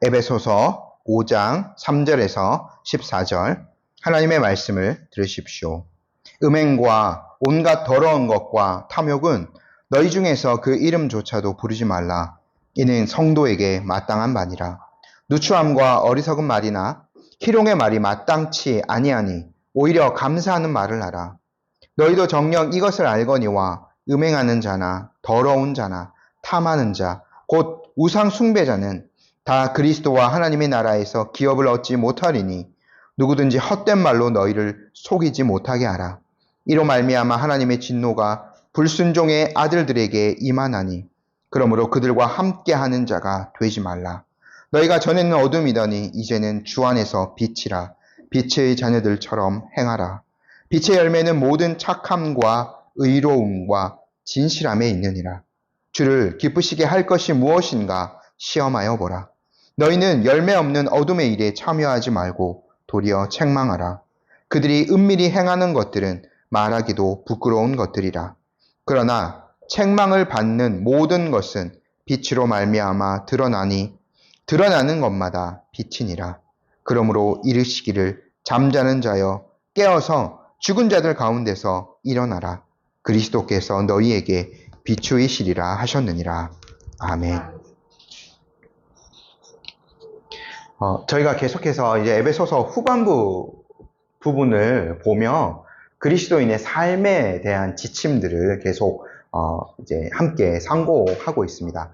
에베소서 5장 3절에서 14절 하나님의 말씀을 들으십시오. 음행과 온갖 더러운 것과 탐욕은 너희 중에서 그 이름조차도 부르지 말라. 이는 성도에게 마땅한 바니라. 누추함과 어리석은 말이나 희롱의 말이 마땅치 아니하니 오히려 감사하는 말을 하라. 너희도 정녕 이것을 알거니와 음행하는 자나 더러운 자나 탐하는 자 곧 우상 숭배자는 다 그리스도와 하나님의 나라에서 기업을 얻지 못하리니 누구든지 헛된 말로 너희를 속이지 못하게 하라. 이로 말미암아 하나님의 진노가 불순종의 아들들에게 임하나니 그러므로 그들과 함께하는 자가 되지 말라. 너희가 전에는 어둠이더니 이제는 주 안에서 빛이라. 빛의 자녀들처럼 행하라. 빛의 열매는 모든 착함과 의로움과 진실함에 있느니라. 주를 기쁘시게 할 것이 무엇인가 시험하여 보라. 너희는 열매 없는 어둠의 일에 참여하지 말고 도리어 책망하라. 그들이 은밀히 행하는 것들은 말하기도 부끄러운 것들이라. 그러나 책망을 받는 모든 것은 빛으로 말미암아 드러나는 것마다 빛이니라. 그러므로 이르시기를 잠자는 자여 깨어서 죽은 자들 가운데서 일어나라. 그리스도께서 너희에게 비추이시리라 하셨느니라. 아멘. 저희가 계속해서 이제 에베소서 후반부 부분을 보며 그리스도인의 삶에 대한 지침들을 계속 이제 함께 상고하고 있습니다.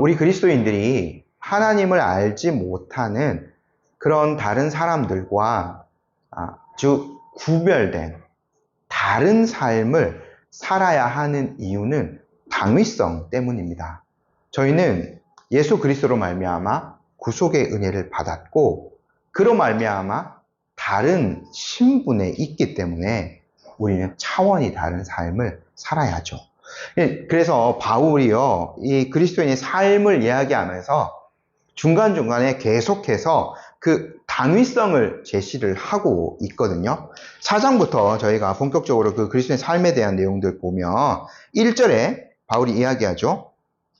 우리 그리스도인들이 하나님을 알지 못하는 그런 다른 사람들과 아주 구별된 다른 삶을 살아야 하는 이유는 당위성 때문입니다. 저희는 예수 그리스도로 말미암아 구속의 은혜를 받았고 그로 말미암아 다른 신분에 있기 때문에 우리는 차원이 다른 삶을 살아야죠. 그래서 바울이요, 이 그리스도인의 삶을 이야기하면서 중간중간에 계속해서 그 당위성을 제시를 하고 있거든요. 4장부터 저희가 본격적으로 그 그리스도인의 삶에 대한 내용들 보면 1절에 바울이 이야기하죠.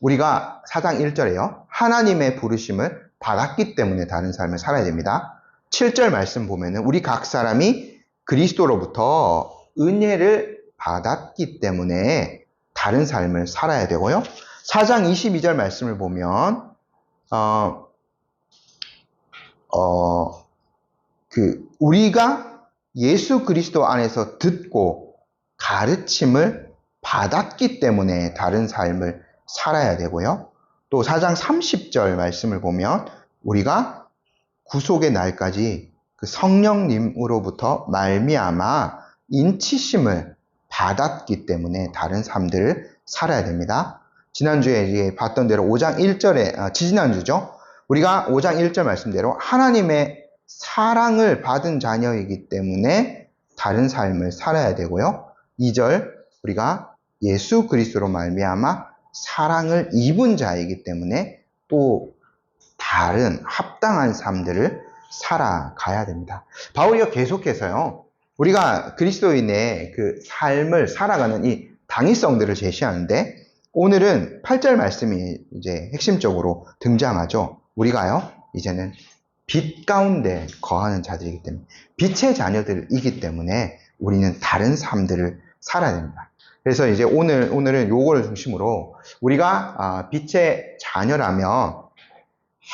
우리가 4장 1절에요. 하나님의 부르심을 받았기 때문에 다른 삶을 살아야 됩니다. 7절 말씀 보면은 우리 각 사람이 그리스도로부터 은혜를 받았기 때문에 다른 삶을 살아야 되고요. 4장 22절 말씀을 보면 우리가 예수 그리스도 안에서 듣고 가르침을 받았기 때문에 다른 삶을 살아야 되고요. 또 4장 30절 말씀을 보면 우리가 구속의 날까지 그 성령님으로부터 말미암아 인치심을 받았기 때문에 다른 삶들을 살아야 됩니다. 지난주에 봤던 대로 5장 1절에, 지지난주죠. 우리가 5장 1절 말씀대로 하나님의 사랑을 받은 자녀이기 때문에 다른 삶을 살아야 되고요. 2절 우리가 예수 그리스도로 말미암아 사랑을 입은 자이기 때문에 또 다른 합당한 삶들을 살아가야 됩니다. 바울이가 계속해서요, 우리가 그리스도인의 그 삶을 살아가는 이 당위성들을 제시하는데 오늘은 8절 말씀이 이제 핵심적으로 등장하죠. 우리가요, 이제는 빛 가운데 거하는 자들이기 때문에, 빛의 자녀들이기 때문에 우리는 다른 삶들을 살아야 됩니다. 그래서 이제 오늘은 요거를 중심으로 우리가 빛의 자녀라면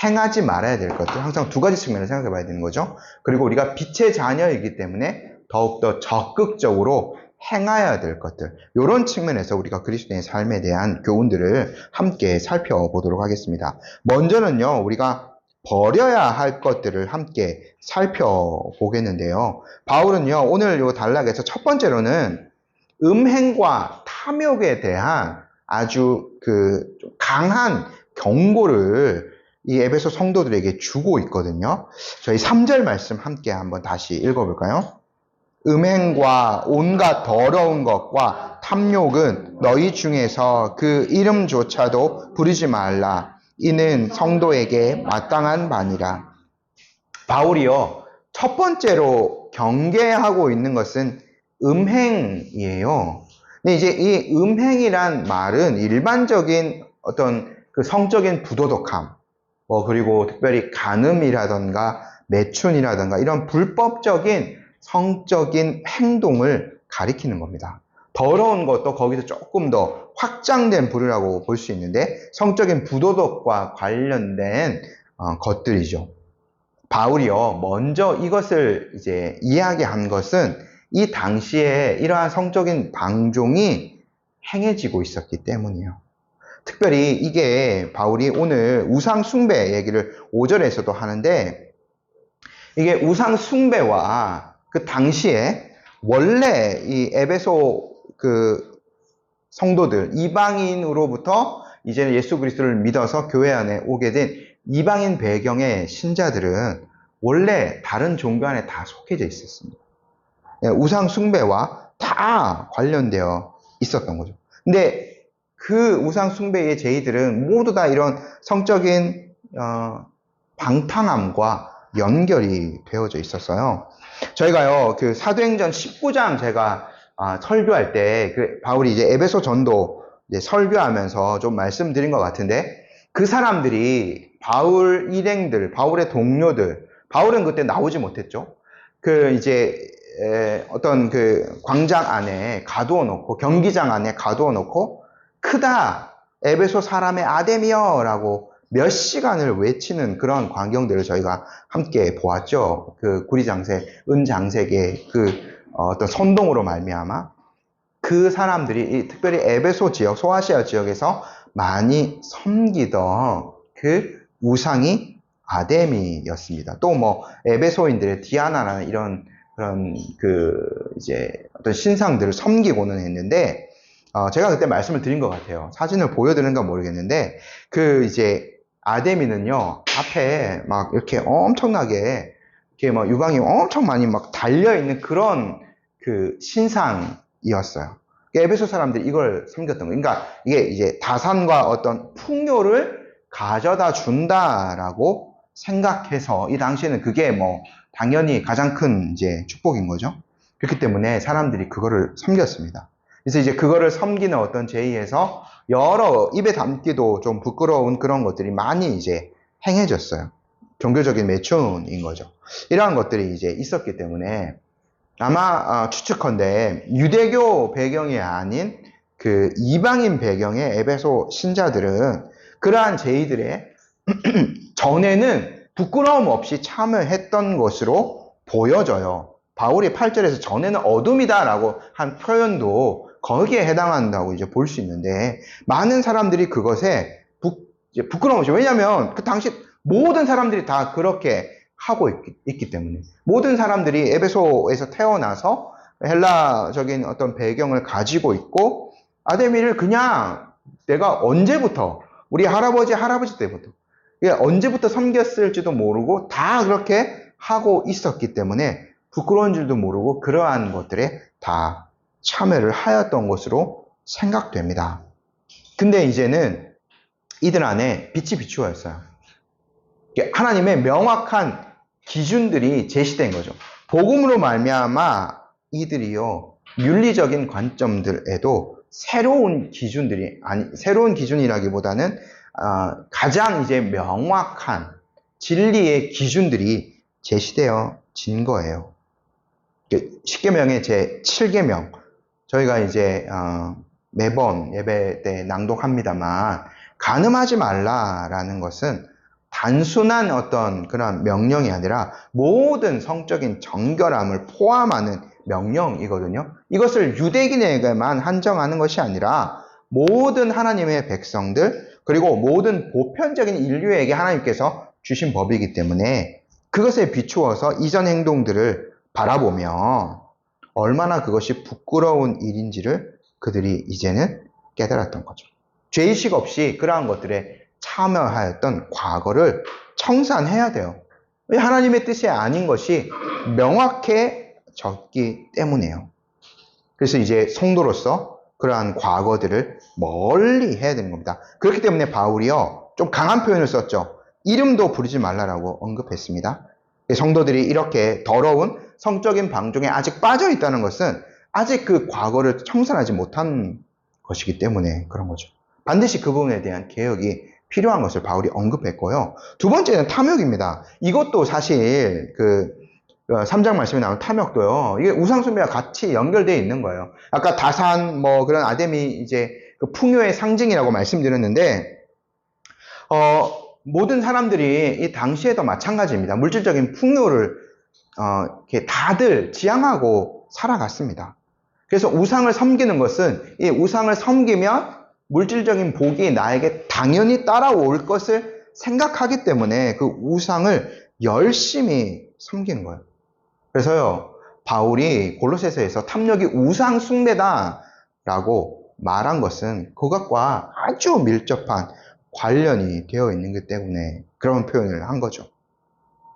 행하지 말아야 될 것들, 항상 두 가지 측면을 생각해 봐야 되는 거죠. 그리고 우리가 빛의 자녀이기 때문에 더욱더 적극적으로 행해야 될 것들, 이런 측면에서 우리가 그리스도인의 삶에 대한 교훈들을 함께 살펴보도록 하겠습니다. 먼저는요, 우리가 버려야 할 것들을 함께 살펴보겠는데요. 바울은요, 오늘 요 단락에서 첫 번째로는 음행과 탐욕에 대한 아주 좀 강한 경고를 이 에베소 성도들에게 주고 있거든요. 저희 3절 말씀 함께 한번 다시 읽어볼까요? 음행과 온갖 더러운 것과 탐욕은 너희 중에서 그 이름조차도 부르지 말라. 이는 성도에게 마땅한 바니라. 바울이요, 첫 번째로 경계하고 있는 것은 음행이에요. 근데 이제 이 음행이란 말은 일반적인 어떤 그 성적인 부도덕함, 그리고 특별히 간음이라던가 매춘이라던가 이런 불법적인 성적인 행동을 가리키는 겁니다. 더러운 것도 거기서 조금 더 확장된 부류라고 볼 수 있는데 성적인 부도덕과 관련된 것들이죠. 바울이요, 먼저 이것을 이제 이야기한 것은 이 당시에 이러한 성적인 방종이 행해지고 있었기 때문이에요. 특별히 이게 바울이 오늘 우상 숭배 얘기를 5절에서도 하는데, 이게 우상 숭배와 그 당시에 원래 이 에베소 그 성도들, 이방인으로부터 이제 예수 그리스도를 믿어서 교회 안에 오게 된 이방인 배경의 신자들은 원래 다른 종교 안에 다 속해져 있었습니다. 우상 숭배와 다 관련되어 있었던 거죠. 근데 그 우상 숭배의 제의들은 모두 다 이런 성적인 방탕함과 연결이 되어져 있었어요. 저희가요, 그 사도행전 19장 제가 설교할 때 그 바울이 이제 에베소 전도 이제 설교하면서 좀 말씀드린 것 같은데, 그 사람들이 바울 일행들, 바울의 동료들, 바울은 그때 나오지 못했죠. 그 이제 어떤 그 광장 안에 가두어 놓고, 경기장 안에 가두어 놓고, 크다 에베소 사람의 아데미여라고 몇 시간을 외치는 그런 광경들을 저희가 함께 보았죠. 그 구리장색, 은장색의 그 어떤 선동으로 말미암아 그 사람들이 특별히 에베소 지역, 소아시아 지역에서 많이 섬기던 그 우상이 아데미였습니다. 또 뭐 에베소인들의 디아나라는 이런 그런 그 이제 어떤 신상들을 섬기고는 했는데, 제가 그때 말씀을 드린 것 같아요. 사진을 보여드리는가 모르겠는데, 그 이제 아데미는요, 앞에 막 이렇게 엄청나게 이렇게 막 유광이 엄청 많이 막 달려있는 그런 그 신상이었어요. 에베소 사람들이 이걸 섬겼던 거예요. 그러니까 이게 이제 다산과 어떤 풍요를 가져다 준다라고 생각해서, 이 당시에는 그게 뭐 당연히 가장 큰 이제 축복인 거죠. 그렇기 때문에 사람들이 그거를 섬겼습니다. 그래서 이제 그거를 섬기는 어떤 제의에서 여러 입에 담기도 좀 부끄러운 그런 것들이 많이 이제 행해졌어요. 종교적인 매춘인 거죠. 이러한 것들이 이제 있었기 때문에 아마 추측컨대 유대교 배경이 아닌 그 이방인 배경의 에베소 신자들은 그러한 제의들에 전에는 부끄러움 없이 참여했던 것으로 보여져요. 바울이 8절에서 전에는 어둠이다 라고 한 표현도 거기에 해당한다고 이제 볼 수 있는데, 많은 사람들이 그것에 부끄러움 없이, 왜냐하면 그 당시 모든 사람들이 다 그렇게 하고 있기 때문에, 모든 사람들이 에베소에서 태어나서 헬라적인 어떤 배경을 가지고 있고, 아데미를 그냥 내가 언제부터, 우리 할아버지 때부터 언제부터 섬겼을지도 모르고 다 그렇게 하고 있었기 때문에 부끄러운 줄도 모르고 그러한 것들에 다 참여를 하였던 것으로 생각됩니다. 근데 이제는 이들 안에 빛이 비추어졌어요. 하나님의 명확한 기준들이 제시된 거죠. 복음으로 말미암아 이들이요, 윤리적인 관점들에도 새로운 기준이라기보다는 가장 이제 명확한 진리의 기준들이 제시되어진 거예요. 십계명의 제 7계명, 저희가 이제 매번 예배 때 낭독합니다만, 간음하지 말라라는 것은 단순한 어떤 그런 명령이 아니라 모든 성적인 정결함을 포함하는 명령이거든요. 이것을 유대인에게만 한정하는 것이 아니라 모든 하나님의 백성들, 그리고 모든 보편적인 인류에게 하나님께서 주신 법이기 때문에 그것에 비추어서 이전 행동들을 바라보며 얼마나 그것이 부끄러운 일인지를 그들이 이제는 깨달았던 거죠. 죄의식 없이 그러한 것들에 참여하였던 과거를 청산해야 돼요. 하나님의 뜻이 아닌 것이 명확해졌기 때문이에요. 그래서 이제 성도로서 그러한 과거들을 멀리 해야 되는 겁니다. 그렇기 때문에 바울이요, 좀 강한 표현을 썼죠. 이름도 부르지 말라라고 언급했습니다. 성도들이 이렇게 더러운 성적인 방종에 아직 빠져 있다는 것은 아직 그 과거를 청산하지 못한 것이기 때문에 그런 거죠. 반드시 그 부분에 대한 개혁이 필요한 것을 바울이 언급했고요. 두 번째는 탐욕입니다. 이것도 사실 3장 말씀에 나온 탐욕도요. 이게 우상숭배와 같이 연결되어 있는 거예요. 아까 다산 뭐 그런 아담이 이제 그 풍요의 상징이라고 말씀드렸는데 모든 사람들이 이 당시에도 마찬가지입니다. 물질적인 풍요를 이렇게 다들 지향하고 살아갔습니다. 그래서 우상을 섬기는 것은 이 우상을 섬기면 물질적인 복이 나에게 당연히 따라올 것을 생각하기 때문에 그 우상을 열심히 섬기는 거예요. 그래서요, 바울이 골로새서에서 탐욕이 우상 숭배다라고 말한 것은 그것과 아주 밀접한 관련이 되어 있는 것 때문에 그런 표현을 한 거죠.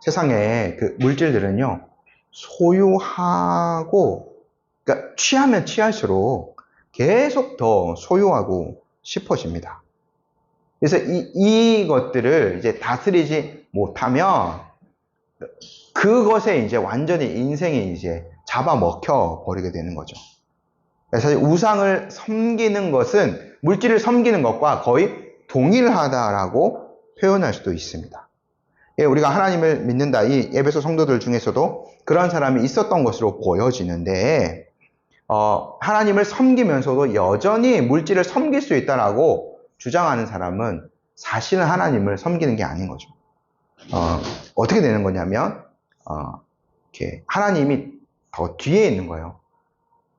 세상에 그 물질들은요, 소유하고, 그러니까 취하면 취할수록 계속 더 소유하고 싶어집니다. 그래서 이것들을 이제 다스리지 못하면 그것에 이제 완전히 인생이 이제 잡아먹혀 버리게 되는 거죠. 그래서 우상을 섬기는 것은 물질을 섬기는 것과 거의 동일하다라고 표현할 수도 있습니다. 예, 우리가 하나님을 믿는다. 이 에베소 성도들 중에서도 그런 사람이 있었던 것으로 보여지는데, 하나님을 섬기면서도 여전히 물질을 섬길 수 있다라고 주장하는 사람은 사실은 하나님을 섬기는 게 아닌 거죠. 어떻게 되는 거냐면, 이렇게 하나님이 더 뒤에 있는 거예요.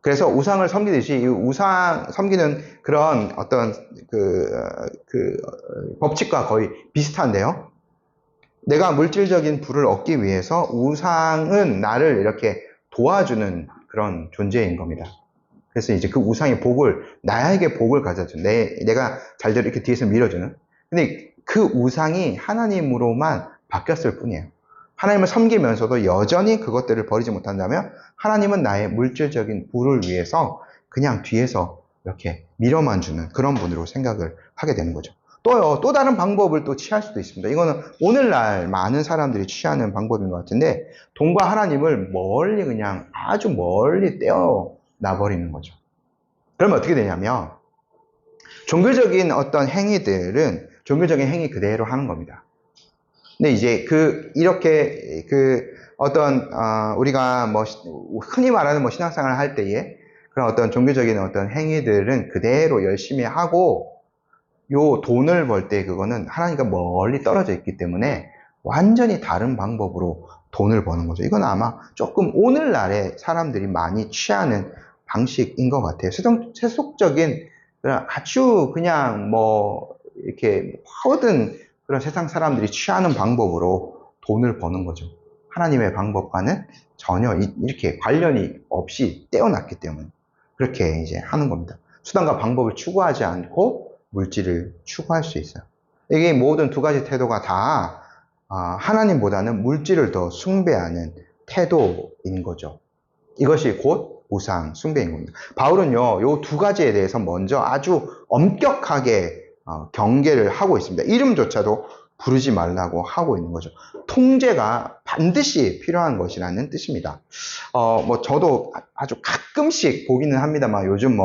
그래서 우상을 섬기듯이 이 우상 섬기는 그런 어떤 법칙과 거의 비슷한데요. 내가 물질적인 부를 얻기 위해서 우상은 나를 이렇게 도와주는 그런 존재인 겁니다. 그래서 이제 그 우상의 나에게 복을 가져줘. 내가 잘대로 이렇게 뒤에서 밀어주는. 근데 그 우상이 하나님으로만 바뀌었을 뿐이에요. 하나님을 섬기면서도 여전히 그것들을 버리지 못한다면 하나님은 나의 물질적인 부를 위해서 그냥 뒤에서 이렇게 밀어만 주는 그런 분으로 생각을 하게 되는 거죠. 또 다른 방법을 또 취할 수도 있습니다. 이거는 오늘날 많은 사람들이 취하는 방법인 것 같은데, 돈과 하나님을 그냥 아주 멀리 떼어놔버리는 거죠. 그러면 어떻게 되냐면, 종교적인 어떤 행위들은 종교적인 행위 그대로 하는 겁니다. 근데 이제 우리가 흔히 말하는 신앙생활을 할 때에 그런 어떤 종교적인 어떤 행위들은 그대로 열심히 하고, 요 돈을 벌 때 그거는 하나님과 멀리 떨어져 있기 때문에 완전히 다른 방법으로 돈을 버는 거죠. 이건 아마 조금 오늘날에 사람들이 많이 취하는 방식인 것 같아요. 세속적인 아주 그냥 이렇게 모든 그런 세상 사람들이 취하는 방법으로 돈을 버는 거죠. 하나님의 방법과는 전혀 이렇게 관련이 없이 떼어놨기 때문에 그렇게 이제 하는 겁니다. 수단과 방법을 추구하지 않고 물질을 추구할 수 있어요. 이게 모든 두 가지 태도가 다 하나님보다는 물질을 더 숭배하는 태도인 거죠. 이것이 곧 우상 숭배인 겁니다. 바울은요, 요 두 가지에 대해서 먼저 아주 엄격하게 경계를 하고 있습니다. 이름조차도 부르지 말라고 하고 있는 거죠. 통제가 반드시 필요한 것이라는 뜻입니다. 저도 아주 가끔씩 보기는 합니다만 요즘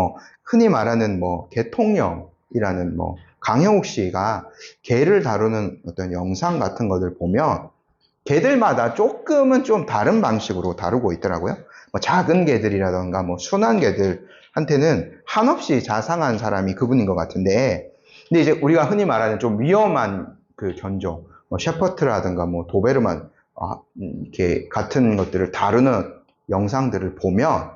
흔히 말하는 개통령이라는 강형욱 씨가 개를 다루는 어떤 영상 같은 것을 보면 개들마다 조금은 좀 다른 방식으로 다루고 있더라고요. 작은 개들이라던가 순한 개들한테는 한없이 자상한 사람이 그분인 것 같은데, 근데 이제 우리가 흔히 말하는 좀 위험한 그 견종, 셰퍼트라든가 도베르만 이렇게 같은 것들을 다루는 영상들을 보면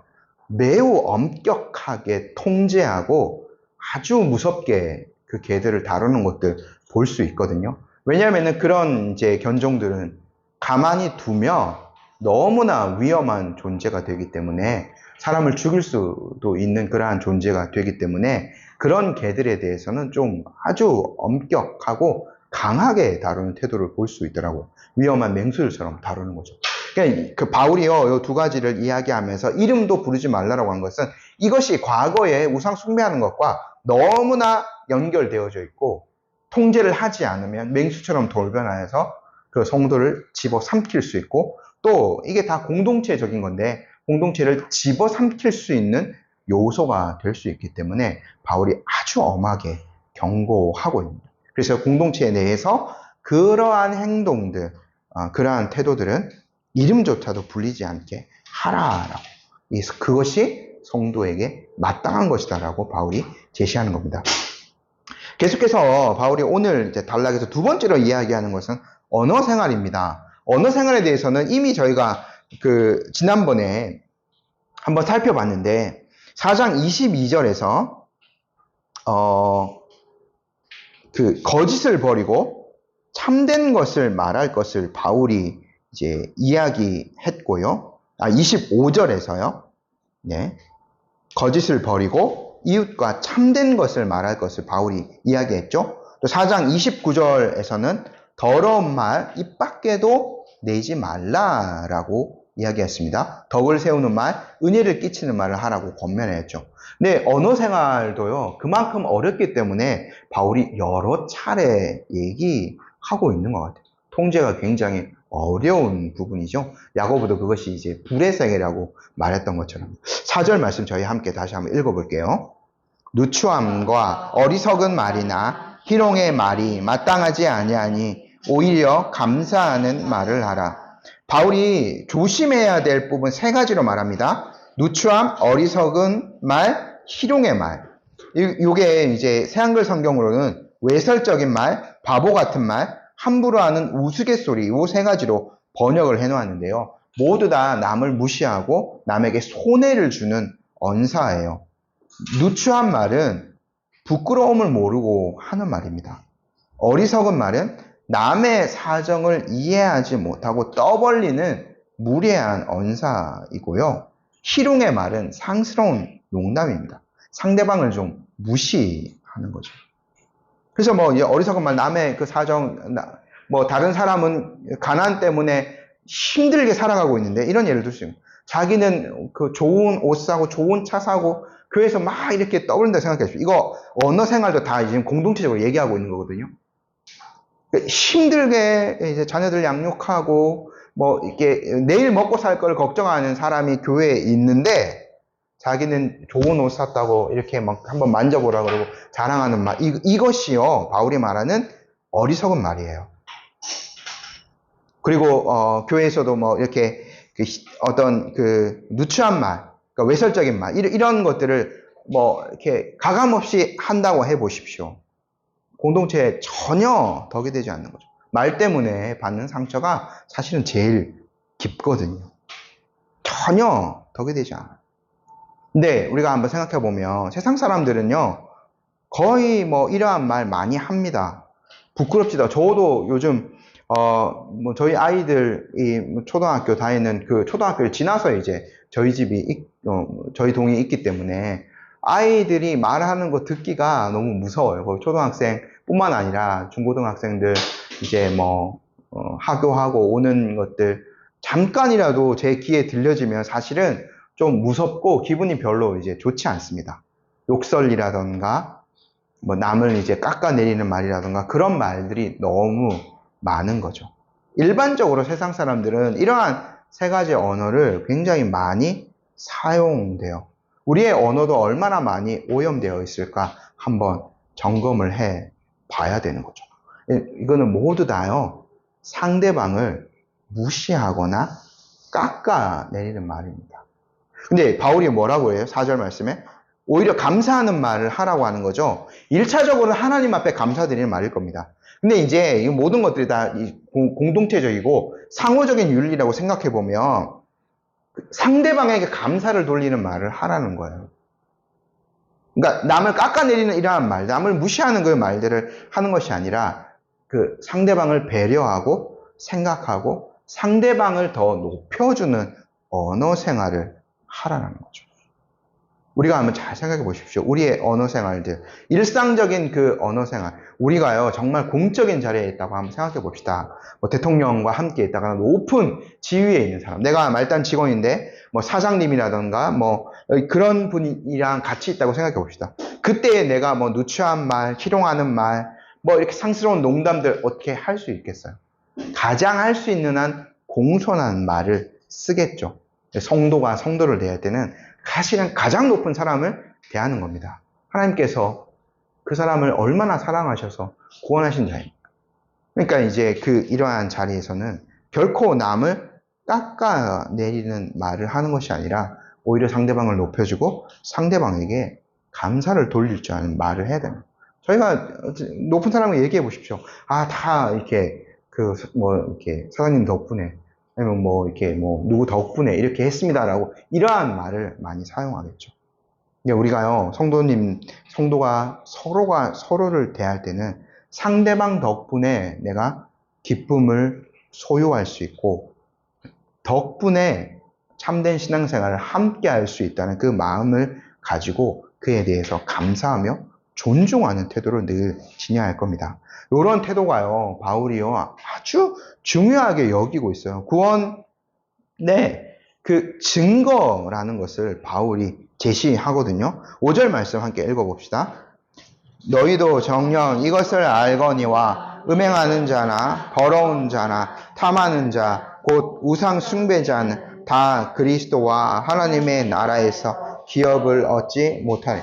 매우 엄격하게 통제하고 아주 무섭게 그 개들을 다루는 것들 볼 수 있거든요. 왜냐하면 그런 이제 견종들은 가만히 두면 너무나 위험한 존재가 되기 때문에 사람을 죽일 수도 있는 그러한 존재가 되기 때문에 그런 개들에 대해서는 좀 아주 엄격하고 강하게 다루는 태도를 볼 수 있더라고요. 위험한 맹수들처럼 다루는 거죠. 그러니까 그 바울이요, 이 두 가지를 이야기하면서 이름도 부르지 말라라고 한 것은 이것이 과거에 우상 숭배하는 것과 너무나 연결되어져 있고 통제를 하지 않으면 맹수처럼 돌변하여서 그 성도를 집어삼킬 수 있고, 또 이게 다 공동체적인 건데 공동체를 집어삼킬 수 있는 요소가 될 수 있기 때문에 바울이 아주 엄하게 경고하고 있습니다. 그래서 공동체 내에서 그러한 행동들, 그러한 태도들은 이름조차도 불리지 않게 하라라고. 그것이 성도에게 마땅한 것이다라고 바울이 제시하는 겁니다. 계속해서 바울이 오늘 이제 단락에서 두 번째로 이야기하는 것은 언어 생활입니다. 언어 생활에 대해서는 이미 저희가 지난번에 한번 살펴봤는데 4장 22절에서 거짓을 버리고 참된 것을 말할 것을 바울이 이제 이야기했고요. 25절에서요. 네. 거짓을 버리고 이웃과 참된 것을 말할 것을 바울이 이야기했죠. 또 4장 29절에서는 더러운 말 입 밖에도 내지 말라라고 이야기했습니다. 덕을 세우는 말, 은혜를 끼치는 말을 하라고 권면했죠. 근데 언어 생활도요, 그만큼 어렵기 때문에 바울이 여러 차례 얘기하고 있는 것 같아요. 통제가 굉장히 어려운 부분이죠. 야고보도 그것이 이제 불의 세계라고 말했던 것처럼. 4절 말씀 저희 함께 다시 한번 읽어볼게요. 누추함과 어리석은 말이나 희롱의 말이 마땅하지 아니하니 오히려 감사하는 말을 하라. 바울이 조심해야 될 부분 세 가지로 말합니다. 누추함, 어리석은 말, 희롱의 말. 이게 이제 새한글 성경으로는 외설적인 말, 바보 같은 말, 함부로 하는 우스갯소리, 이 세 가지로 번역을 해놓았는데요. 모두 다 남을 무시하고 남에게 손해를 주는 언사예요. 누추한 말은 부끄러움을 모르고 하는 말입니다. 어리석은 말은 남의 사정을 이해하지 못하고 떠벌리는 무례한 언사이고요. 희롱의 말은 상스러운 농담입니다. 상대방을 좀 무시하는 거죠. 그래서 뭐 어리석은 말, 남의 그 사정, 다른 사람은 가난 때문에 힘들게 살아가고 있는데 이런 예를 들 수 있어요. 자기는 그 좋은 옷 사고 좋은 차 사고 교회에서 막 이렇게 떠오른다 생각하십시오. 이거 언어 생활도 다 지금 공동체적으로 얘기하고 있는 거거든요. 힘들게 이제 자녀들 양육하고 이렇게 내일 먹고 살 걸 걱정하는 사람이 교회에 있는데 자기는 좋은 옷 샀다고 이렇게 막 한번 만져보라 그러고 자랑하는 말, 이것이요 바울이 말하는 어리석은 말이에요. 그리고 교회에서도 이렇게 어떤 누추한 말, 그러니까 외설적인 말, 이런 것들을 이렇게 가감없이 한다고 해보십시오. 공동체에 전혀 덕이 되지 않는 거죠. 말 때문에 받는 상처가 사실은 제일 깊거든요. 전혀 덕이 되지 않아요. 근데 우리가 한번 생각해 보면 세상 사람들은요, 거의 이러한 말 많이 합니다. 부끄럽지도. 저도 요즘 저희 아이들이 초등학교 다니는 그 초등학교를 지나서 이제 저희 집이 저희 동이 있기 때문에 아이들이 말하는 거 듣기가 너무 무서워요. 거기 초등학생뿐만 아니라 중고등학생들 이제 하교하고 오는 것들 잠깐이라도 제 귀에 들려지면 사실은 좀 무섭고 기분이 별로 이제 좋지 않습니다. 욕설이라던가 남을 이제 깎아내리는 말이라던가 그런 말들이 너무 많은 거죠. 일반적으로 세상 사람들은 이러한 세 가지 언어를 굉장히 많이 사용돼요. 우리의 언어도 얼마나 많이 오염되어 있을까 한번 점검을 해 봐야 되는 거죠. 이거는 모두 다요, 상대방을 무시하거나 깎아내리는 말입니다. 근데 바울이 뭐라고 해요? 4절 말씀에 오히려 감사하는 말을 하라고 하는 거죠. 1차적으로는 하나님 앞에 감사드리는 말일 겁니다. 근데 이제 이 모든 것들이 다 공동체적이고 상호적인 윤리라고 생각해 보면 상대방에게 감사를 돌리는 말을 하라는 거예요. 그러니까 남을 깎아내리는 이러한 말, 남을 무시하는 그 말들을 하는 것이 아니라 그 상대방을 배려하고 생각하고 상대방을 더 높여주는 언어 생활을 하라는 거죠. 우리가 한번 잘 생각해 보십시오. 우리의 언어 생활들, 일상적인 그 언어 생활, 우리가요 정말 공적인 자리에 있다고 한번 생각해 봅시다. 대통령과 함께 있다거나 높은 지위에 있는 사람, 내가 말단 직원인데 사장님이라던가 그런 분이랑 같이 있다고 생각해 봅시다. 그때 내가 누추한 말, 희롱하는 말, 이렇게 상스러운 농담들 어떻게 할 수 있겠어요? 가장 할 수 있는 한 공손한 말을 쓰겠죠. 성도가 성도를 대할 때는 사실은 가장 높은 사람을 대하는 겁니다. 하나님께서 그 사람을 얼마나 사랑하셔서 구원하신 자입니까? 그러니까 이제 이러한 자리에서는 결코 남을 깎아내리는 말을 하는 것이 아니라 오히려 상대방을 높여주고 상대방에게 감사를 돌릴 줄 아는 말을 해야 됩니다. 저희가 높은 사람에게 얘기해 보십시오. 다 이렇게 이렇게 사장님 덕분에 아니면 이렇게 누구 덕분에 이렇게 했습니다라고 이러한 말을 많이 사용하겠죠. 우리가요, 성도가 서로를 대할 때는 상대방 덕분에 내가 기쁨을 소유할 수 있고, 덕분에 참된 신앙생활을 함께 할 수 있다는 그 마음을 가지고 그에 대해서 감사하며 존중하는 태도를 늘 지녀야 할 겁니다. 이런 태도가요, 바울이요, 아주 중요하게 여기고 있어요. 구원의 그 증거라는 것을 바울이 제시하거든요. 5절 말씀 함께 읽어봅시다. 너희도 정녕 이것을 알거니와 음행하는 자나 더러운 자나 탐하는 자 곧 우상 숭배자는 다 그리스도와 하나님의 나라에서 기업을 얻지 못하리.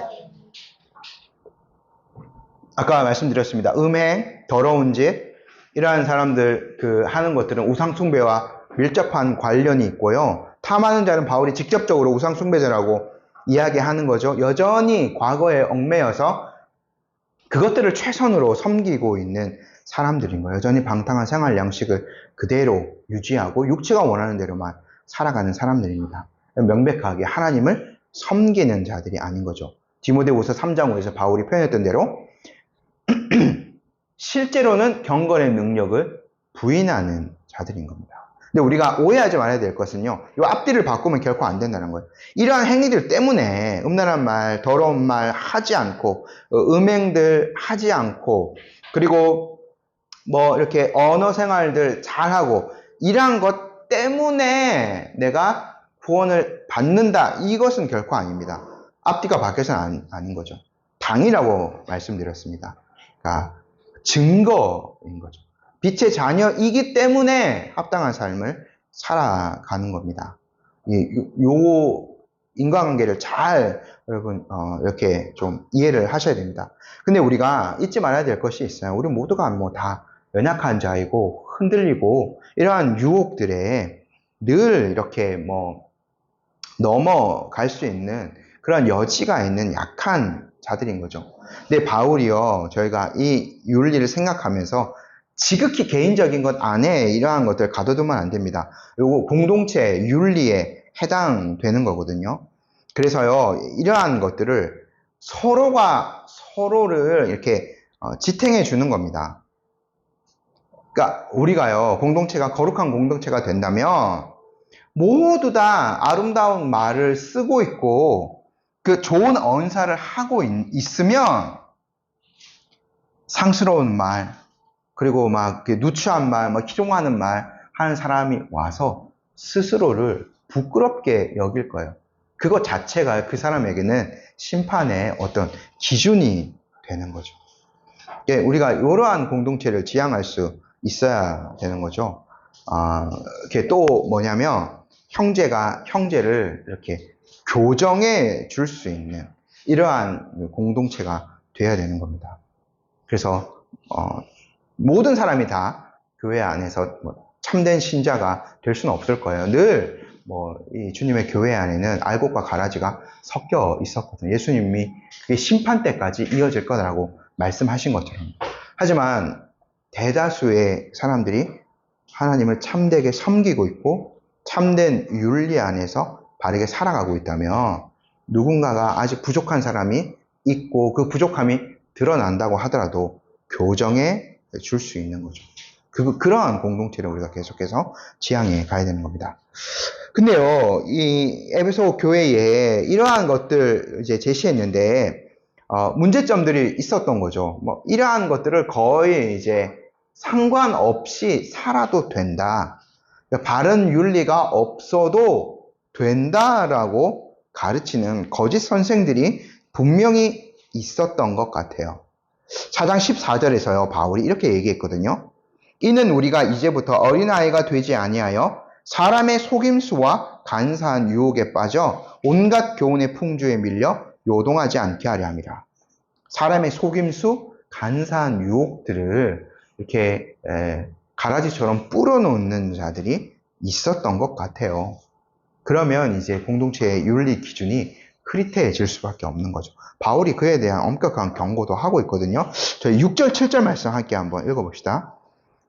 아까 말씀드렸습니다. 음행, 더러운 짓, 이러한 사람들 하는 것들은 우상 숭배와 밀접한 관련이 있고요. 탐하는 자는 바울이 직접적으로 우상 숭배자라고 이야기하는 거죠. 여전히 과거에 얽매여서 그것들을 최선으로 섬기고 있는 사람들인 거예요. 여전히 방탕한 생활 양식을 그대로 유지하고 육체가 원하는 대로만 살아가는 사람들입니다. 명백하게 하나님을 섬기는 자들이 아닌 거죠. 디모데후서 3장 5에서 바울이 표현했던 대로 실제로는 경건의 능력을 부인하는 자들인 겁니다. 근데 우리가 오해하지 말아야 될 것은요, 이 앞뒤를 바꾸면 결코 안 된다는 거예요. 이러한 행위들 때문에 음란한 말, 더러운 말 하지 않고, 음행들 하지 않고, 그리고 이렇게 언어 생활들 잘하고, 이러한 것 때문에 내가 구원을 받는다. 이것은 결코 아닙니다. 앞뒤가 바뀌어서는 아닌 거죠. 당이라고 말씀드렸습니다. 그러니까 증거인 거죠. 빛의 자녀이기 때문에 합당한 삶을 살아가는 겁니다. 요 인과관계를 잘 여러분 이렇게 좀 이해를 하셔야 됩니다. 근데 우리가 잊지 말아야 될 것이 있어요. 우리 모두가 다 연약한 자이고 흔들리고 이러한 유혹들에 늘 이렇게 넘어갈 수 있는 그런 여지가 있는 약한 자들인 거죠. 근데 바울이요, 저희가 이 윤리를 생각하면서 지극히 개인적인 것 안에 이러한 것들 가둬두면 안 됩니다. 요거 공동체 윤리에 해당되는 거거든요. 그래서요, 이러한 것들을 서로가 서로를 이렇게 지탱해 주는 겁니다. 그러니까 우리가요, 공동체가 거룩한 공동체가 된다면 모두 다 아름다운 말을 쓰고 있고 그 좋은 언사를 하고 있으면 상스러운 말, 그리고 누추한 말, 희롱하는 말 하는 사람이 와서 스스로를 부끄럽게 여길 거예요. 그것 자체가 그 사람에게는 심판의 어떤 기준이 되는 거죠. 우리가 이러한 공동체를 지향할 수 있어야 되는 거죠. 이게 또 뭐냐면 형제가 형제를 이렇게 교정해 줄 수 있는 이러한 공동체가 돼야 되는 겁니다. 그래서 모든 사람이 다 교회 안에서 참된 신자가 될 수는 없을 거예요. 늘 이 주님의 교회 안에는 알곡과 가라지가 섞여 있었거든요. 예수님이 그게 심판 때까지 이어질 거라고 말씀하신 것처럼. 하지만 대다수의 사람들이 하나님을 참되게 섬기고 있고 참된 윤리 안에서 바르게 살아가고 있다면 누군가가 아직 부족한 사람이 있고 그 부족함이 드러난다고 하더라도 교정해 줄 수 있는 거죠. 그러한 공동체를 우리가 계속해서 지향해 가야 되는 겁니다. 근데요, 이 에베소 교회에 이러한 것들 이제 제시했는데, 문제점들이 있었던 거죠. 이러한 것들을 거의 이제 상관없이 살아도 된다. 바른 윤리가 없어도 된다라고 가르치는 거짓 선생들이 분명히 있었던 것 같아요. 4장 14절에서요, 바울이 이렇게 얘기했거든요. 이는 우리가 이제부터 어린아이가 되지 아니하여 사람의 속임수와 간사한 유혹에 빠져 온갖 교훈의 풍조에 밀려 요동하지 않게 하려 함이라. 사람의 속임수, 간사한 유혹들을 이렇게 가라지처럼 뿌려놓는 자들이 있었던 것 같아요. 그러면 이제 공동체의 윤리 기준이 흐릿해질 수밖에 없는 거죠. 바울이 그에 대한 엄격한 경고도 하고 있거든요. 저희 6절, 7절 말씀 함께 한번 읽어봅시다.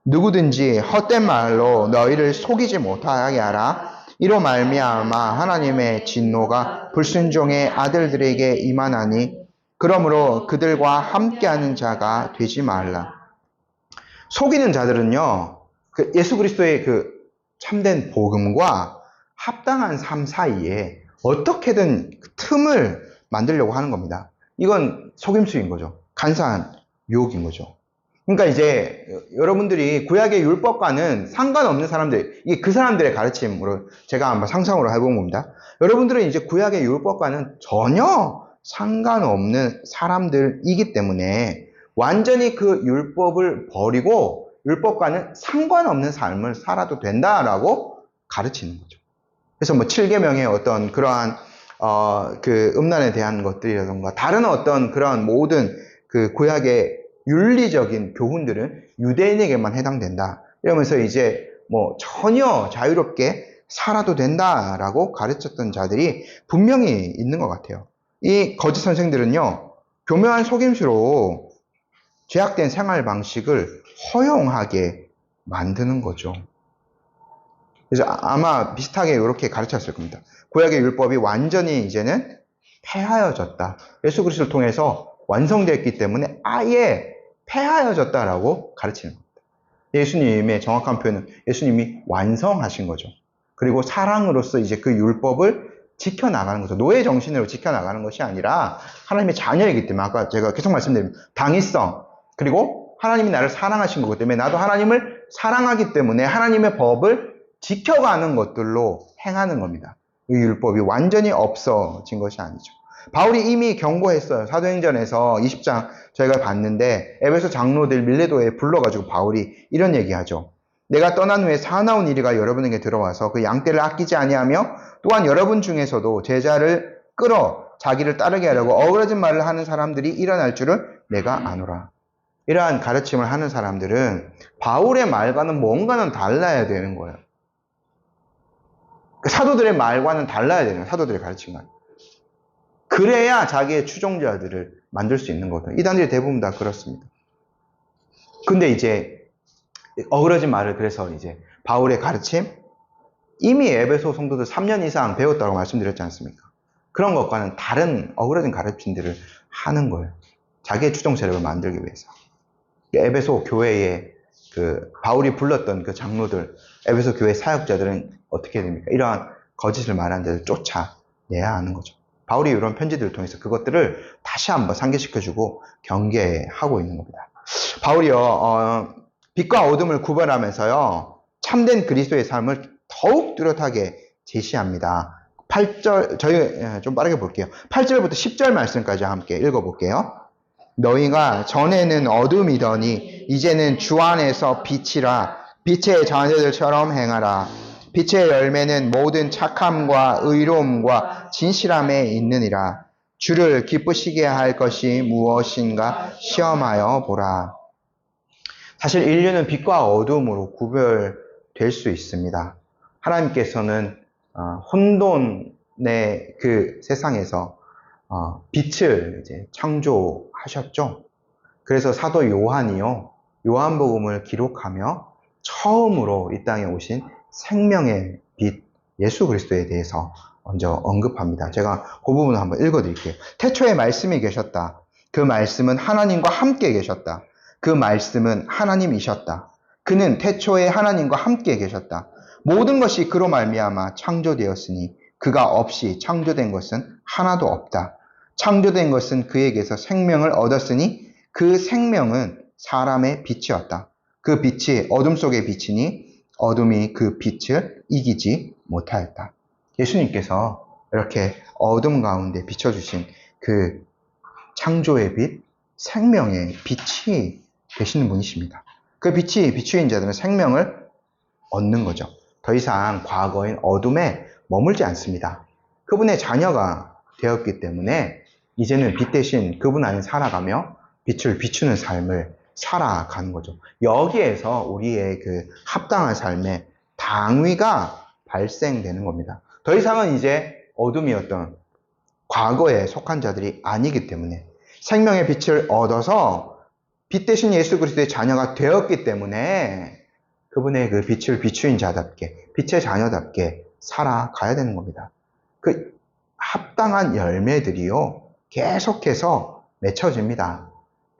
누구든지 헛된 말로 너희를 속이지 못하게 하라. 이로 말미암아 하나님의 진노가 불순종의 아들들에게 임하나니 그러므로 그들과 함께하는 자가 되지 말라. 속이는 자들은요, 예수 그리스도의 그 참된 복음과 합당한 삶 사이에 어떻게든 틈을 만들려고 하는 겁니다. 이건 속임수인 거죠. 간사한 유혹인 거죠. 그러니까 이제 여러분들이 구약의 율법과는 상관없는 사람들, 이게 그 사람들의 가르침으로 제가 한번 상상으로 해본 겁니다. 여러분들은 이제 구약의 율법과는 전혀 상관없는 사람들이기 때문에 완전히 그 율법을 버리고 율법과는 상관없는 삶을 살아도 된다라고 가르치는 거죠. 그래서 뭐 7계명의 어떤 그러한 그 음란에 대한 것들이라던가 다른 어떤 그런 모든 그 구약의 윤리적인 교훈들은 유대인에게만 해당된다. 이러면서 이제 뭐 전혀 자유롭게 살아도 된다라고 가르쳤던 자들이 분명히 있는 것 같아요. 이 거짓 선생들은요, 교묘한 속임수로 죄악된 생활 방식을 허용하게 만드는 거죠. 그래서 아마 비슷하게 이렇게 가르쳤을 겁니다. 구약의 율법이 완전히 이제는 폐하여졌다. 예수 그리스도를 통해서 완성됐기 때문에 아예 폐하여졌다라고 가르치는 겁니다. 예수님의 정확한 표현은 예수님이 완성하신 거죠. 그리고 사랑으로서 이제 그 율법을 지켜나가는 거죠. 노예 정신으로 지켜나가는 것이 아니라 하나님의 자녀이기 때문에 아까 제가 계속 말씀드린 당위성 그리고 하나님이 나를 사랑하신 거기 때문에 나도 하나님을 사랑하기 때문에 하나님의 법을 지켜가는 것들로 행하는 겁니다. 이 율법이 완전히 없어진 것이 아니죠. 바울이 이미 경고했어요. 사도행전에서 20장 저희가 봤는데 에베소 장로들 밀레도에 불러가지고 바울이 이런 얘기하죠. 내가 떠난 후에 사나운 이리가 여러분에게 들어와서 그 양떼를 아끼지 아니하며 또한 여러분 중에서도 제자를 끌어 자기를 따르게 하려고 어그러진 말을 하는 사람들이 일어날 줄을 내가 아노라. 이러한 가르침을 하는 사람들은 바울의 말과는 뭔가는 달라야 되는 거예요. 사도들의 말과는 달라야 되는 거예요. 사도들의 가르침과는. 그래야 자기의 추종자들을 만들 수 있는 거거든요. 이단들이 대부분 다 그렇습니다. 근데 이제 어그러진 말을 그래서 이제 바울의 가르침 이미 에베소 성도들 3년 이상 배웠다고 말씀드렸지 않습니까? 그런 것과는 다른 어그러진 가르침들을 하는 거예요. 자기의 추종 세력을 만들기 위해서. 에베소 교회에 그 바울이 불렀던 그 장로들, 에베소 교회 사역자들은 어떻게 됩니까? 이러한 거짓을 말하는 자들 쫓아내야 하는 거죠. 바울이 이런 편지들을 통해서 그것들을 다시 한번 상기시켜주고 경계하고 있는 겁니다. 바울이요, 빛과 어둠을 구별하면서요, 참된 그리스도의 삶을 더욱 뚜렷하게 제시합니다. 8절, 저희 좀 빠르게 볼게요. 8절부터 10절 말씀까지 함께 읽어볼게요. 너희가 전에는 어둠이더니 이제는 주 안에서 빛이라. 빛의 자녀들처럼 행하라. 빛의 열매는 모든 착함과 의로움과 진실함에 있느니라. 주를 기쁘시게 할 것이 무엇인가 시험하여 보라. 사실 인류는 빛과 어둠으로 구별될 수 있습니다. 하나님께서는 혼돈의 그 세상에서 빛을 이제 창조하셨죠. 그래서 사도 요한이요, 요한복음을 기록하며 처음으로 이 땅에 오신 생명의 빛 예수 그리스도에 대해서 먼저 언급합니다. 제가 그 부분을 한번 읽어드릴게요. 태초에 말씀이 계셨다. 그 말씀은 하나님과 함께 계셨다. 그 말씀은 하나님이셨다. 그는 태초에 하나님과 함께 계셨다. 모든 것이 그로 말미암아 창조되었으니 그가 없이 창조된 것은 하나도 없다. 창조된 것은 그에게서 생명을 얻었으니 그 생명은 사람의 빛이었다. 그 빛이 어둠 속에 비치니 어둠이 그 빛을 이기지 못하였다. 예수님께서 이렇게 어둠 가운데 비춰주신 그 창조의 빛, 생명의 빛이 되시는 분이십니다. 그 빛이 비추인 자들은 생명을 얻는 거죠. 더 이상 과거인 어둠에 머물지 않습니다. 그분의 자녀가 되었기 때문에 이제는 빛 대신 그분 안에 살아가며 빛을 비추는 삶을 살아가는 거죠. 여기에서 우리의 그 합당한 삶의 당위가 발생되는 겁니다. 더 이상은 이제 어둠이었던 과거에 속한 자들이 아니기 때문에 생명의 빛을 얻어서 빛 대신 예수 그리스도의 자녀가 되었기 때문에 그분의 그 빛을 비추인 자답게, 빛의 자녀답게 살아가야 되는 겁니다. 그 합당한 열매들이요, 계속해서 맺혀집니다.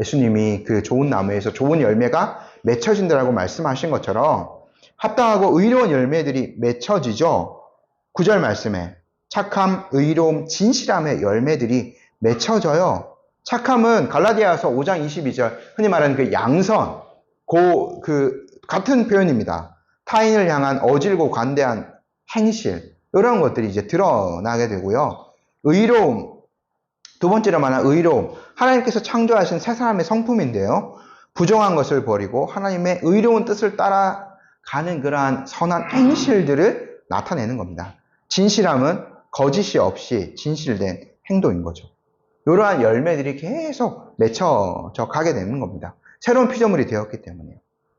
예수님이 그 좋은 나무에서 좋은 열매가 맺혀진다라고 말씀하신 것처럼 합당하고 의로운 열매들이 맺혀지죠. 9절 말씀에 착함, 의로움, 진실함의 열매들이 맺혀져요. 착함은 갈라디아서 5장 22절 흔히 말하는 그 양선, 같은 표현입니다. 타인을 향한 어질고 관대한 행실, 이런 것들이 이제 드러나게 되고요. 의로움, 두 번째로 말하는 의로움, 하나님께서 창조하신 새 사람의 성품인데요. 부정한 것을 버리고 하나님의 의로운 뜻을 따라가는 그러한 선한 행실들을 나타내는 겁니다. 진실함은 거짓이 없이 진실된 행동인 거죠. 이러한 열매들이 계속 맺혀져 가게 되는 겁니다. 새로운 피조물이 되었기 때문에요.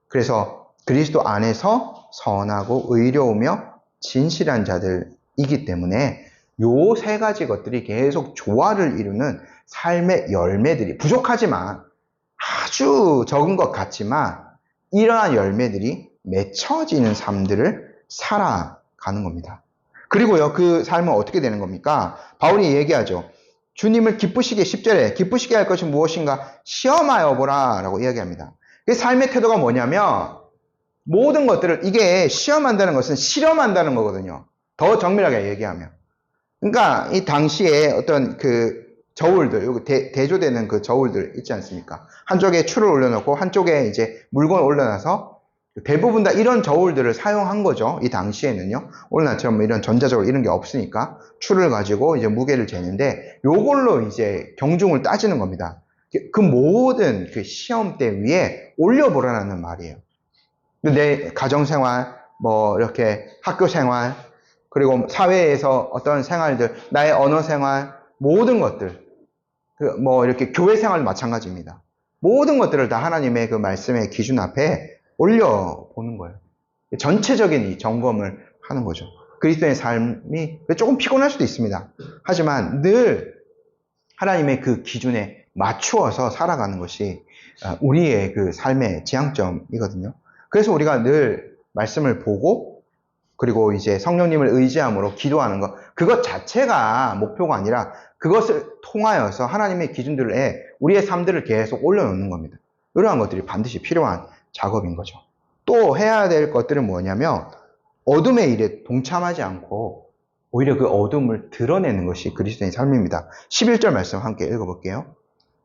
그래서 그리스도 안에서 선하고 의로우며 진실한 자들이기 때문에 요 세 가지 것들이 계속 조화를 이루는 삶의 열매들이 부족하지만 아주 적은 것 같지만 이러한 열매들이 맺혀지는 삶들을 살아가는 겁니다. 그리고요, 그 삶은 어떻게 되는 겁니까? 바울이 얘기하죠. 주님을 기쁘시게 10절에 기쁘시게 할 것이 무엇인가 시험하여 보라 라고 이야기합니다. 그 삶의 태도가 뭐냐면 모든 것들을 이게 시험한다는 것은 실험한다는 거거든요. 더 정밀하게 얘기하면. 그러니까 이 당시에 어떤 그 저울들, 여기 대조되는 그 저울들 있지 않습니까? 한쪽에 추를 올려놓고 한쪽에 이제 물건을 올려놔서 대부분 다 이런 저울들을 사용한 거죠. 이 당시에는요. 오늘날처럼 이런 전자저울 이런 게 없으니까 추를 가지고 이제 무게를 재는데 요걸로 이제 경중을 따지는 겁니다. 그 모든 그 시험대 위에 올려보라는 말이에요. 내 가정생활, 뭐 이렇게 학교생활, 그리고 사회에서 어떤 생활들, 나의 언어생활, 모든 것들, 뭐 이렇게 교회생활도 마찬가지입니다. 모든 것들을 다 하나님의 그 말씀의 기준 앞에 올려보는 거예요. 전체적인 이 점검을 하는 거죠. 그리스도의 삶이 조금 피곤할 수도 있습니다. 하지만 늘 하나님의 그 기준에 맞추어서 살아가는 것이 우리의 그 삶의 지향점이거든요. 그래서 우리가 늘 말씀을 보고 그리고 이제 성령님을 의지함으로 기도하는 것, 그것 자체가 목표가 아니라 그것을 통하여서 하나님의 기준들에 우리의 삶들을 계속 올려놓는 겁니다. 이러한 것들이 반드시 필요한 작업인 거죠. 또 해야 될 것들은 뭐냐면 어둠의 일에 동참하지 않고 오히려 그 어둠을 드러내는 것이 그리스도의 삶입니다. 11절 말씀 함께 읽어볼게요.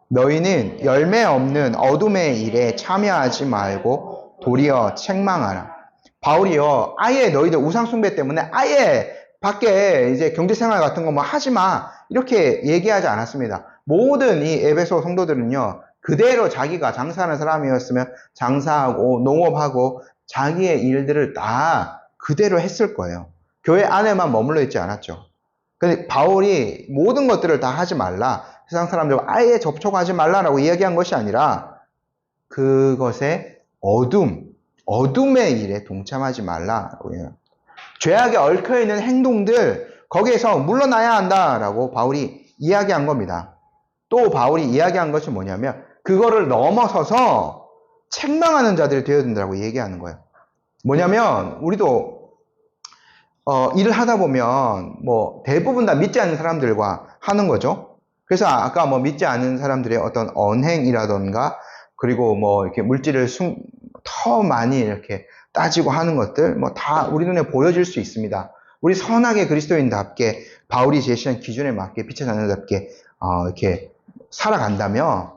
너희는 열매 없는 어둠의 일에 참여하지 말고 도리어 책망하라. 바울이요, 아예 너희들 우상숭배 때문에 아예 밖에 이제 경제생활 같은 거 뭐 하지 마, 이렇게 얘기하지 않았습니다. 모든 이 에베소 성도들은요, 그대로 자기가 장사하는 사람이었으면 장사하고 농업하고 자기의 일들을 다 그대로 했을 거예요. 교회 안에만 머물러 있지 않았죠. 근데 바울이 모든 것들을 다 하지 말라, 세상 사람들과 아예 접촉하지 말라라고 이야기한 것이 아니라 그것의 어둠의 일에 동참하지 말라라고 해요. 죄악에 얽혀있는 행동들, 거기에서 물러나야 한다라고 바울이 이야기한 겁니다. 또 바울이 이야기한 것이 뭐냐면 그거를 넘어서서 책망하는 자들이 되어야 된다고 얘기하는 거예요. 뭐냐면 우리도 일을 하다 보면 뭐 대부분 다 믿지 않는 사람들과 하는 거죠. 그래서 아까 뭐 믿지 않는 사람들의 어떤 언행이라던가 그리고 뭐 이렇게 물질을 더 많이 이렇게 따지고 하는 것들 뭐 다 우리 눈에 보여질 수 있습니다. 우리 선하게 그리스도인답게 바울이 제시한 기준에 맞게 빛의 자녀답게 이렇게 살아간다면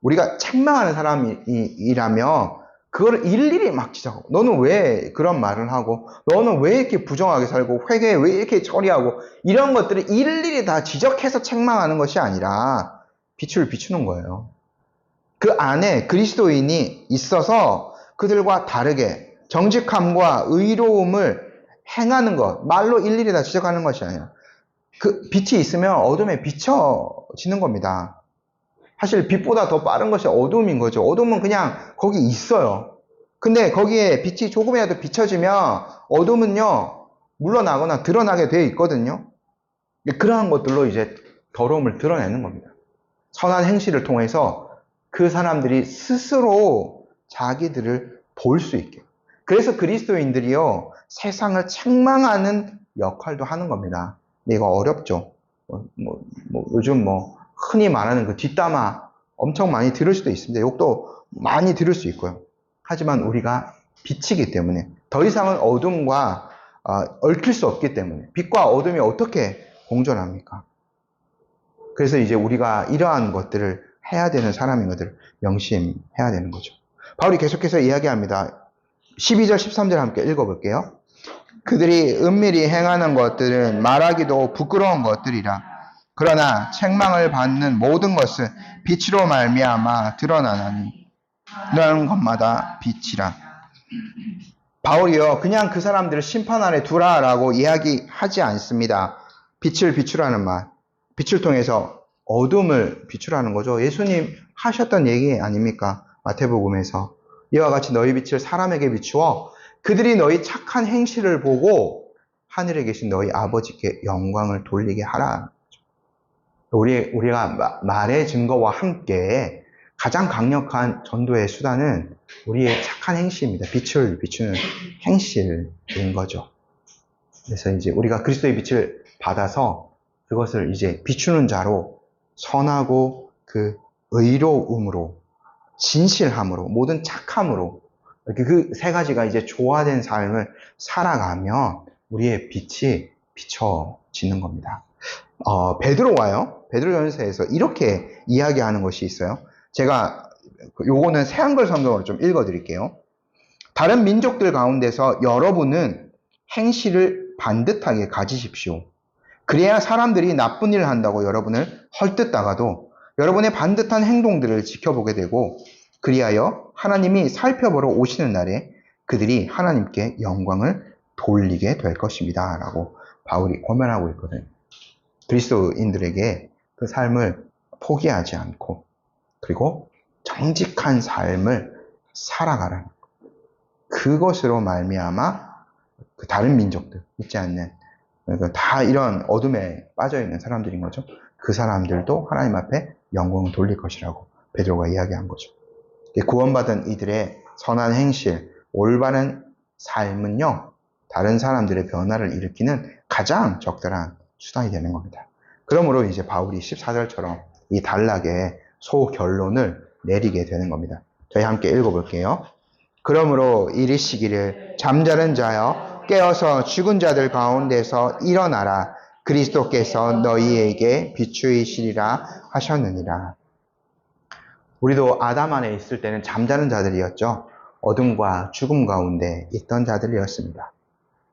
우리가 책망하는 사람이라면 그거를 일일이 막 지적하고 너는 왜 그런 말을 하고 너는 왜 이렇게 부정하게 살고 회개에 왜 이렇게 처리하고 이런 것들을 일일이 다 지적해서 책망하는 것이 아니라 빛을 비추는 거예요. 그 안에 그리스도인이 있어서 그들과 다르게 정직함과 의로움을 행하는 것, 말로 일일이 다 지적하는 것이 아니라 그 빛이 있으면 어둠에 비춰지는 겁니다. 사실 빛보다 더 빠른 것이 어둠인 거죠. 어둠은 그냥 거기 있어요. 근데 거기에 빛이 조금이라도 비춰지면 어둠은요, 물러나거나 드러나게 되어 있거든요. 그러한 것들로 이제 더러움을 드러내는 겁니다. 선한 행실을 통해서 그 사람들이 스스로 자기들을 볼 수 있게. 그래서 그리스도인들이요, 세상을 책망하는 역할도 하는 겁니다. 근데 이거 어렵죠. 요즘 흔히 말하는 그 뒷담화 엄청 많이 들을 수도 있습니다. 욕도 많이 들을 수 있고요. 하지만 우리가 빛이기 때문에 더 이상은 어둠과 얽힐 수 없기 때문에 빛과 어둠이 어떻게 공존합니까? 그래서 이제 우리가 이러한 것들을 해야 되는 사람인 것들을 명심해야 되는 거죠. 바울이 계속해서 이야기합니다. 12절, 13절 함께 읽어볼게요. 그들이 은밀히 행하는 것들은 말하기도 부끄러운 것들이라. 그러나 책망을 받는 모든 것은 빛으로 말미암아 드러나나니 드러나는 것마다 빛이라. 바울이요, 그냥 그 사람들을 심판 아래 두라라고 이야기하지 않습니다. 빛을 비추라는 말, 빛을 통해서 어둠을 비추라는 거죠. 예수님 하셨던 얘기 아닙니까? 마태복음에서 이와 같이 너희 빛을 사람에게 비추어 그들이 너희 착한 행실을 보고 하늘에 계신 너희 아버지께 영광을 돌리게 하라. 우리가 말의 증거와 함께 가장 강력한 전도의 수단은 우리의 착한 행실입니다. 빛을 비추는 행실인 거죠. 그래서 이제 우리가 그리스도의 빛을 받아서 그것을 이제 비추는 자로 선하고 그 의로움으로, 진실함으로, 모든 착함으로 그 세 가지가 이제 조화된 삶을 살아가면 우리의 빛이 비춰지는 겁니다. 베드로와요. 베드로전서에서 이렇게 이야기하는 것이 있어요. 제가 요거는 새한글 성경으로 좀 읽어드릴게요. 다른 민족들 가운데서 여러분은 행실을 반듯하게 가지십시오. 그래야 사람들이 나쁜 일을 한다고 여러분을 헐뜯다가도 여러분의 반듯한 행동들을 지켜보게 되고, 그리하여 하나님이 살펴보러 오시는 날에 그들이 하나님께 영광을 돌리게 될 것입니다. 라고 바울이 권면하고 있거든요. 그리스도인들에게 그 삶을 포기하지 않고, 그리고 정직한 삶을 살아가라는 것. 그것으로 말미암아 그 다른 민족들, 있지 않는, 다 이런 어둠에 빠져있는 사람들인 거죠. 그 사람들도 하나님 앞에 영광을 돌릴 것이라고 베드로가 이야기한 거죠. 구원받은 이들의 선한 행실, 올바른 삶은요, 다른 사람들의 변화를 일으키는 가장 적절한 수단이 되는 겁니다. 그러므로 이제 바울이 14절처럼 이 단락의 소결론을 내리게 되는 겁니다. 저희 함께 읽어볼게요. 그러므로 이르시기를 잠자는 자여 깨어서 죽은 자들 가운데서 일어나라. 그리스도께서 너희에게 비추이시리라 하셨느니라. 우리도 아담 안에 있을 때는 잠자는 자들이었죠. 어둠과 죽음 가운데 있던 자들이었습니다.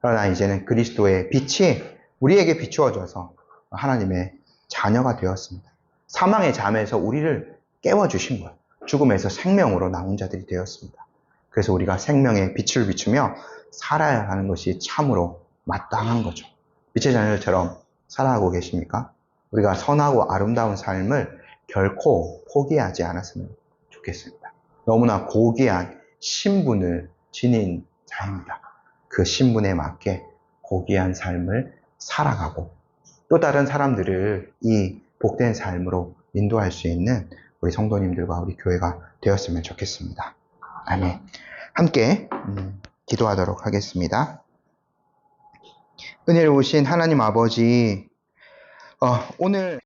그러나 이제는 그리스도의 빛이 우리에게 비추어져서 하나님의 자녀가 되었습니다. 사망의 잠에서 우리를 깨워주신 거예요. 죽음에서 생명으로 나온 자들이 되었습니다. 그래서 우리가 생명의 빛을 비추며 살아야 하는 것이 참으로 마땅한 거죠. 빛의 자녀들처럼 살아가고 계십니까? 우리가 선하고 아름다운 삶을 결코 포기하지 않았으면 좋겠습니다. 너무나 고귀한 신분을 지닌 자입니다. 그 신분에 맞게 고귀한 삶을 살아가고 또 다른 사람들을 이 복된 삶으로 인도할 수 있는 우리 성도님들과 우리 교회가 되었으면 좋겠습니다. 아멘. 함께 기도하도록 하겠습니다. 은혜로우신 하나님 아버지, 오늘